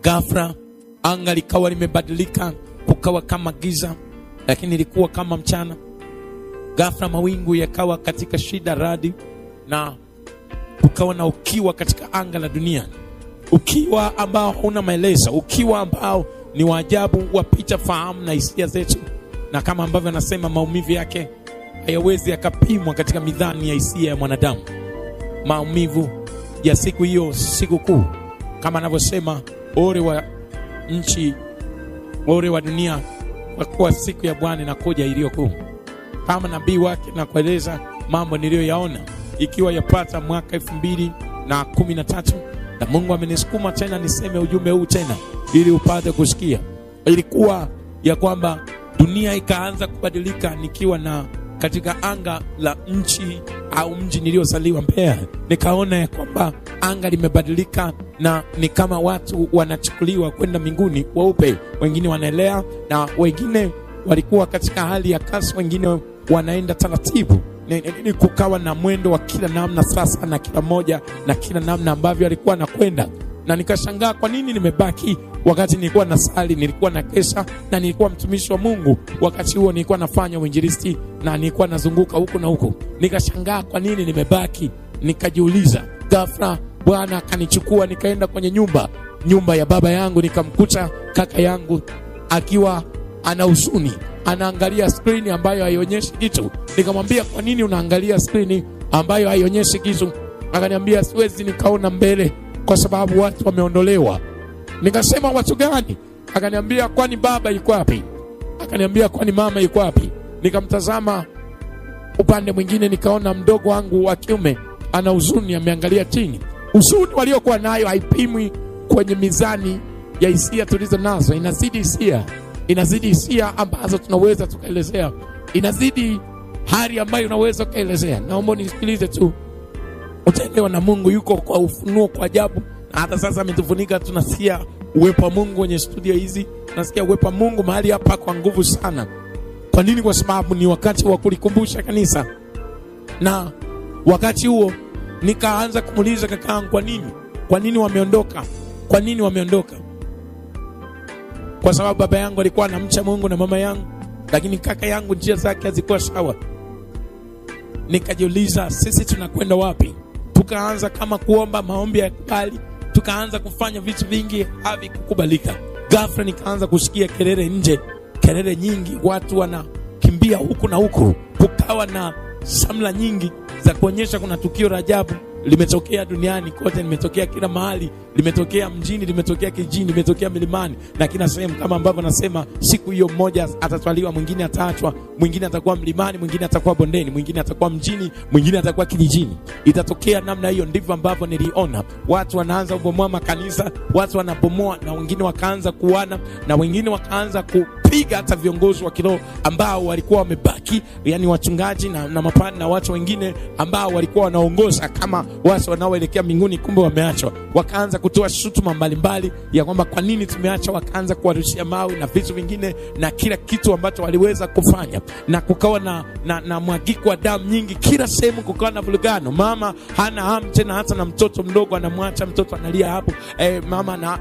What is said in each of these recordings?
Ghafla anga likawa limebadilika, kukawa kama giza lakini ilikuwa kama mchana. Ghafla mawingu yakawa katika shida, radi, na kukawa na ukiwa katika anga la dunia. Ukiwa ambao hauna maelezo, ukiwa ambao ni waajabu, wapita fahamu na hisia zetu, na kama ambavyo anasema maumivu yake hayawezi yakapimwa katika mizani ya hisia ya mwanadamu. Maumivu ya siku hiyo, siku kuu, kama anavyosema ole wa nchi, ole wa dunia, kwa kuwa siku ya Bwana inakuja iliyo kuu. Kama nabii wake na kueleza mambo niliyoyaona ikiwa yapata mwaka 2013, na Mungu amenisukuma tena niseme ujumbe huu tena ili upate kusikia. Ilikuwa ya kwamba dunia ikaanza kubadilika nikiwa na katika anga la nchi au mji niliozaliwa Mbeya. Nikaona ya kwamba anga limebadilika na ni kama watu wanachukuliwa kwenda mbinguni weupe, wengine wanaelea na wengine walikuwa katika hali ya kasi, wengine wanaenda taratibu. Ni kukawa na mwendo wa kila namna sasa, na kila moja na kila namna ambavyo alikuwa anakwenda. Na nikashangaa kwa nini nimebaki wakati nilikuwa nasali, nilikuwa na kesha, na nilikuwa mtumishi wa Mungu. Wakati huo nilikuwa nafanya uinjilisti na nilikuwa nazunguka huko na huko. Nikashangaa kwa nini nimebaki. Nikajiuliza, ghafla Bwana akanichukua nikaenda kwenye nyumba ya baba yangu. Nikamkuta kaka yangu akiwa ana huzuni, anaangalia screen ambayo haionyeshi kitu. Nikamwambia, kwa nini unaangalia screen ambayo haionyeshi kitu? Akaniambia, siwezi nikaona mbele kwa sababu watu wameondolewa. Nikasema, watu gani? Akaniambia, kwani baba yuko wapi? Akaniambia, kwani mama yuko wapi? Nikamtazama upande mwingine, nikaona mdogo wangu wa kiume ana huzuni, ameangalia chini. Huzuni waliokuwa nayo haipimwi kwenye mizani ya hisia tulizo nazo. Inazidi hisia ambazo tunaweza tukaelezea. Inazidi hali ambayo unaweza kuelezea. Naomba nisikilize tu, utaelewa na Mungu yuko kwa ufunuo kwa ajabu. Na hata sasa ametufunika, tunasikia uwepo wa Mungu kwenye studio hizi. Tunasikia uwepo wa Mungu mahali hapa kwa nguvu sana. Kwa nini? Kwa sababu ni wakati wa kulikumbusha kanisa. Na wakati huo nikaanza kumuuliza kakaangu, kwa nini wameondoka? Kwa nini wameondoka? Kwa sababu baba yangu alikuwa anamcha Mungu na mama yangu, lakini kaka yangu njia zake hazikuwa sawa. Nikajiuliza, sisi tunakwenda wapi? Tukaanza kama kuomba maombi ya kubali, tukaanza kufanya vitu vingi havikukubalika. Ghafla nikaanza kusikia kelele nje, kelele nyingi, watu wanakimbia huku na huku. Kukawa na samla nyingi za kuonyesha kuna tukio la ajabu limetokea duniani kote, limetokea kila mahali, limetokea mjini, limetokea kijijini, limetokea milimani na kila sehemu. Kama ambavyo nasema, siku hiyo mmoja atatwaliwa, mwingine ataachwa, mwingine atakuwa mlimani, mwingine atakuwa bondeni, mwingine atakuwa mjini, mwingine atakuwa kijijini. Itatokea namna hiyo. Ndivyo ambavyo niliona watu wanaanza kubomoa makanisa, watu wanabomoa, na wengine wakaanza kuana, na wengine wakaanza kupiga hata viongozi wa kiroho ambao walikuwa wamebaki, yani wachungaji na mapana na watu wengine ambao walikuwa wanaongoza kama watu wanaoelekea mbinguni, kumbe wameachwa. Wakaanza kutoa shutuma mbalimbali ya kwamba kwa nini tumeacha. Wakaanza kuwarushia mawe na vitu vingine na kila kitu ambacho waliweza kufanya, na kukawa na mwagiko wa damu nyingi kila sehemu. Kukawa na vulugano. Mama hana hamu tena, hata na mtoto mdogo anamwacha, mtoto analia hapo, mama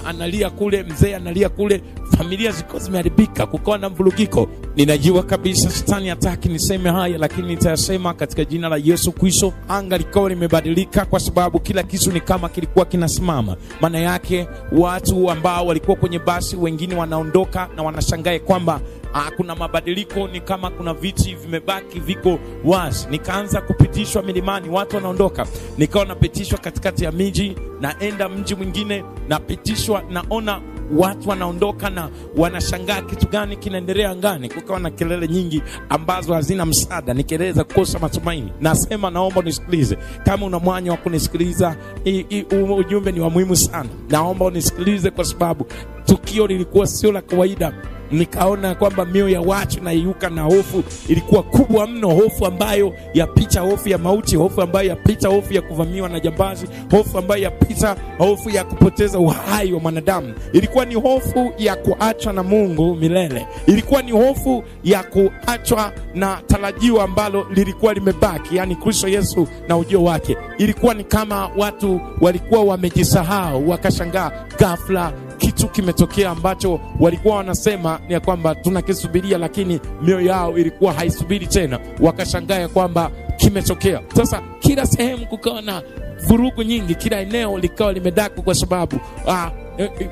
analia kule, mzee analia kule, familia ziko zimeharibika. Kukawa na mvulugiko. Ninajua kabisa shetani hataki niseme haya, lakini nitasema katika jina la Yesu Kristo. Anga likawa limebadilika kwa sababu kila kitu ni kama kilikuwa kinasimama. Maana yake watu ambao walikuwa kwenye basi, wengine wanaondoka na wanashangae kwamba kuna mabadiliko, ni kama kuna viti vimebaki viko wazi. Nikaanza kupitishwa milimani, watu wanaondoka. Nikawa napitishwa katikati ya miji, naenda mji mwingine, napitishwa, naona watu wanaondoka na wanashangaa kitu gani kinaendelea angani. Kukawa na kelele nyingi ambazo hazina msaada, ni kelele za kukosa matumaini. Nasema naomba unisikilize. Kama una mwanya wa kunisikiliza, ujumbe ni wa muhimu sana. Naomba unisikilize kwa sababu tukio lilikuwa sio la kawaida. nikaona kwamba mioyo ya watu inayeyuka na hofu ilikuwa kubwa mno, hofu ambayo yapita hofu ya mauti, hofu ambayo yapita hofu ya kuvamiwa na jambazi, hofu ambayo yapita hofu ya kupoteza uhai wa mwanadamu. Ilikuwa ni hofu ya kuachwa na Mungu milele. Ilikuwa ni hofu ya kuachwa na tarajio ambalo lilikuwa limebaki, yani Kristo Yesu na ujio wake. Ilikuwa ni kama watu walikuwa wamejisahau, wakashangaa ghafla kitu kimetokea ambacho walikuwa wanasema ni kwamba tunakisubiria, lakini mioyo yao ilikuwa haisubiri tena. Wakashangaa kwamba kimetokea. Sasa kila sehemu kukawa na vurugu nyingi, kila eneo likawa limedaka kwa sababu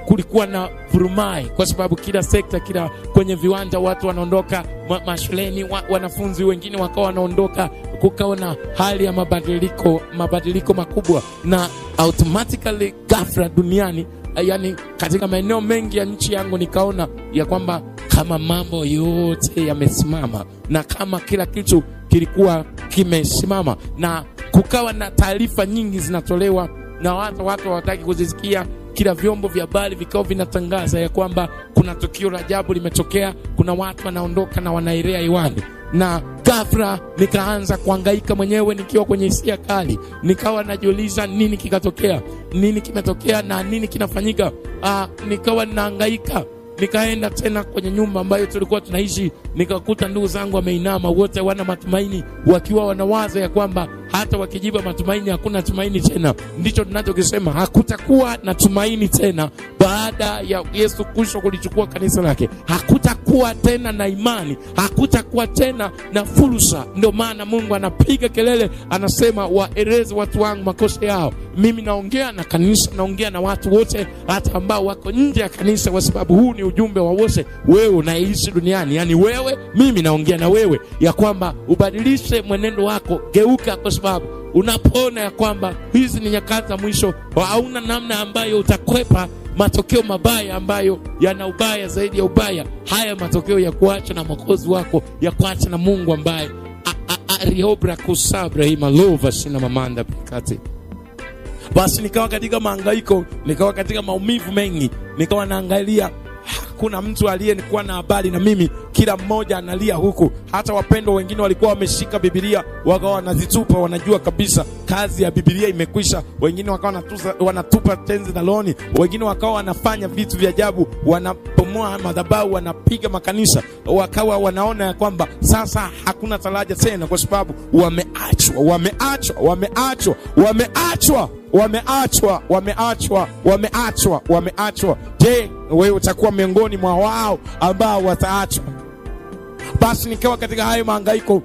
kulikuwa na vurumai, kwa sababu kila sekta, kila kwenye viwanja watu wanaondoka, mashuleni wanafunzi wengine wakawa wanaondoka, kukawa na hali ya mabadiliko makubwa. Na automatically ghafla duniani, yani katika maeneo mengi ya nchi yangu, nikaona ya kwamba kama mambo yote yamesimama na kama kila kitu kilikuwa kimesimama, na kukawa na taarifa nyingi zinatolewa na watu hawataki kuzisikia. Kila vyombo vya habari vikao vinatangaza ya kwamba kuna tukio la ajabu limetokea, kuna watu wanaondoka na wanaelea hewani. Na ghafla nikaanza kuhangaika mwenyewe nikiwa kwenye hisia kali. Nikawa najiuliza nini kikatokea, nini kimetokea na nini kinafanyika. Nikawa nahangaika. Nikaenda tena kwenye nyumba ambayo tulikuwa tunaishi, nikakuta ndugu zangu wameinama, wote wana matumaini, wakiwa wanawaza ya kwamba hata wakijiba matumaini hakuna tumaini tena. Ndicho tunachokisema, hakutakuwa na tumaini tena baada ya Yesu Kristo kulichukua kanisa lake. Hakutakuwa tena na imani, hakutakuwa tena na fursa. Ndio maana Mungu anapiga kelele, anasema waeleze watu wangu makosa yao. Mimi naongea na kanisa, naongea na watu wote hata ambao wako nje ya kanisa, kwa sababu huu ni ujumbe wa wote. Wewe unaishi duniani, yani wewe, mimi naongea na wewe ya kwamba ubadilishe mwenendo wako, geuka, kwa sababu unapoona ya kwamba hizi ni nyakati za mwisho, hauna namna ambayo utakwepa matokeo mabaya ambayo yana ubaya zaidi ya ubaya. Haya matokeo ya kuacha na Mwokozi wako, ya kuacha na Mungu ambaye ariobra kusabra imalova sina mamanda pikati. Basi nikawa katika mahangaiko, nikawa katika maumivu mengi, nikawa naangalia kuna mtu aliyekuwa na habari na mimi, kila mmoja analia huku. Hata wapendwa wengine walikuwa wameshika Biblia, wakawa wanazitupa, wanajua kabisa kazi ya Biblia imekwisha. Wengine wakawa wanatupa tenzi na loni, wengine wakawa wanafanya vitu vya ajabu, wanapomoa madhabahu, wanapiga makanisa. Wakawa wanaona ya kwamba sasa hakuna taraja tena, kwa sababu wameachwa. Je, wewe utakuwa miongoni mwa wao ambao wataachwa? Basi nikawa katika hayo mahangaiko,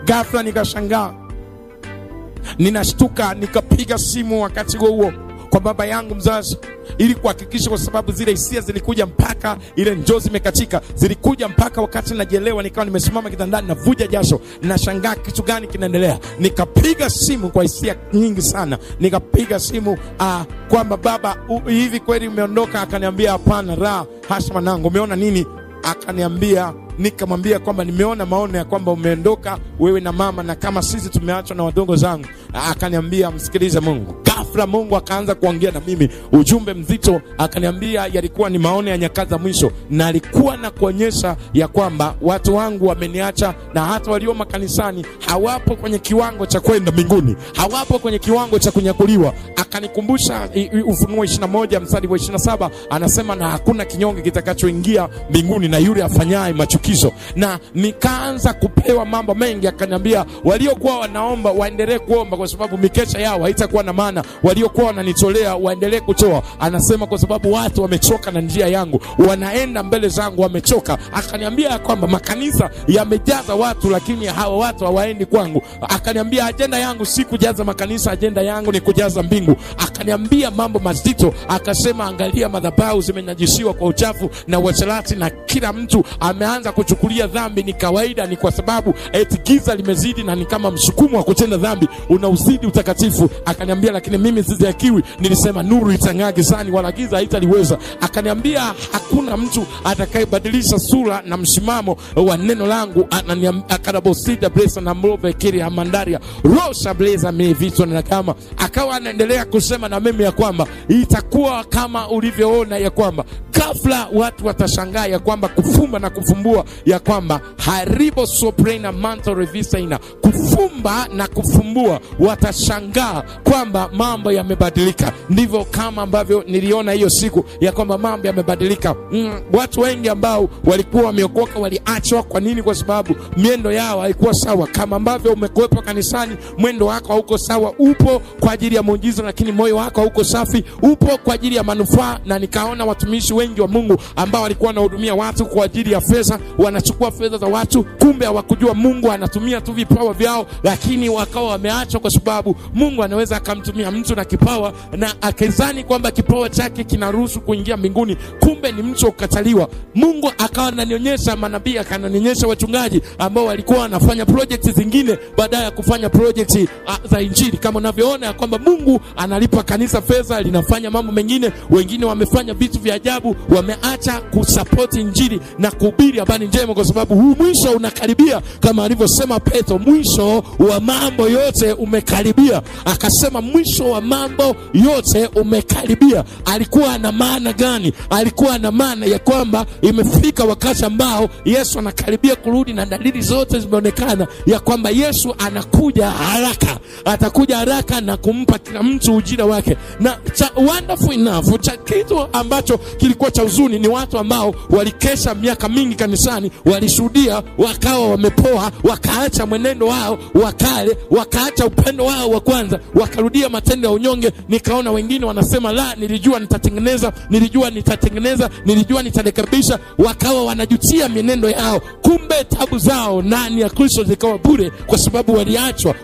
ghafla nikashangaa, ninashtuka, nikapiga simu wakati huo kwa baba yangu mzazi, ili kuhakikisha, kwa sababu zile hisia zilikuja mpaka ile njozi imekatika, zilikuja mpaka wakati najielewa, nikawa nimesimama kitandani navuja jasho, nashangaa kitu gani kinaendelea. Nikapiga simu kwa hisia nyingi sana, nikapiga simu kwamba baba, hivi kweli umeondoka? Akaniambia hapana, hasha mwanangu, umeona nini? Akaniambia, nikamwambia kwamba nimeona maono ya kwamba umeondoka wewe na mama, na kama sisi tumeachwa na wadogo zangu. Akaniambia, msikilize Mungu. Ghafla Mungu akaanza kuongea na mimi ujumbe mzito. Akaniambia yalikuwa ni maono ya nyakati za mwisho, na alikuwa na kuonyesha ya kwamba watu wangu wameniacha, na hata walio makanisani hawapo kwenye kiwango cha kwenda mbinguni, hawapo kwenye kiwango cha kunyakuliwa. Akanikumbusha Ufunuo 21 mstari wa 27, anasema na hakuna kinyonge kitakachoingia mbinguni na yule afanyaye machukizo. Na nikaanza kupewa mambo mengi. Akaniambia waliokuwa wanaomba waendelee kuomba, kwa sababu mikesha yao haitakuwa na maana. Waliokuwa wananitolea waendelee kutoa. Anasema kwa sababu watu wamechoka na njia yangu, wanaenda mbele zangu wamechoka. Akaniambia kwamba makanisa yamejaza watu, lakini hawa watu hawaendi kwangu. Akaniambia ajenda yangu si kujaza makanisa, ajenda yangu ni kujaza mbingu. Akaniambia mambo mazito. Akasema angalia, madhabahu zimenajisiwa kwa uchafu na uasherati, na kila mtu ameanza kuchukulia dhambi ni kawaida, ni kwa sababu eti giza limezidi, na ni kama msukumo wa kutenda dhambi unauzidi utakatifu. Akaniambia lakini mimi mimi sidhihakiwi. Nilisema nuru itang'aa gizani wala giza haitaliweza. Akaniambia hakuna mtu atakayebadilisha sura na msimamo wa neno langu. Akadabosida blesa na mlove kiri ya mandaria rosha bleza mevito na kama. Akawa anaendelea kusema na mimi ya kwamba itakuwa kama ulivyoona, ya kwamba ghafla watu watashangaa ya kwamba kufumba na kufumbua, ya kwamba haribo soprena manto revisa ina kufumba na kufumbua, watashangaa kwamba mambo yamebadilika. Ndivyo kama ambavyo niliona hiyo siku ya kwamba mambo yamebadilika. Watu wengi ambao walikuwa wameokoka waliachwa. Kwa nini? Kwa sababu miendo yao haikuwa sawa. Kama ambavyo umekuwepo kanisani, mwendo wako hauko sawa. Upo kwa ajili ya muujiza, lakini moyo wako hauko safi. Upo kwa ajili ya manufaa. Na nikaona watumishi wengi wa Mungu ambao walikuwa wanahudumia watu kwa ajili ya fedha, wanachukua fedha za watu, kumbe hawakujua Mungu anatumia tu vipawa vyao, lakini wakawa wameachwa, kwa sababu Mungu anaweza akamtumia mtu na kipawa na akizani kwamba kipawa chake kinaruhusu kuingia mbinguni, kumbe ni mtu ukataliwa. Mungu akawa ananionyesha manabii, akananionyesha wachungaji ambao walikuwa wanafanya project zingine baada ya kufanya project za injili. Kama unavyoona kwamba Mungu analipa kanisa fedha, linafanya mambo mengine. Wengine wamefanya vitu vya ajabu, wameacha kusupport injili na kuhubiri habari njema, kwa sababu huu mwisho unakaribia. Kama alivyosema Petro, mwisho wa mambo yote umekaribia. Akasema mwisho wa mambo yote umekaribia. Alikuwa na maana gani? Alikuwa na maana ya kwamba imefika wakati ambao Yesu anakaribia kurudi, na dalili zote zimeonekana ya kwamba Yesu anakuja haraka. Atakuja haraka na kumpa kila mtu ujira wake. Na wonderful enough, kitu ambacho kilikuwa cha huzuni ni watu ambao walikesha miaka mingi kanisani, walishuhudia, wakawa wamepoa, wakaacha mwenendo wao wakale, wakaacha upendo wao wa kwanza, wakarudia matendo ya unyonge. Nikaona wengine wanasema la, nilijua nitarekebisha. Wakawa wanajutia mienendo yao, kumbe tabu zao ndani ya Kristo zikawa bure, kwa sababu waliachwa.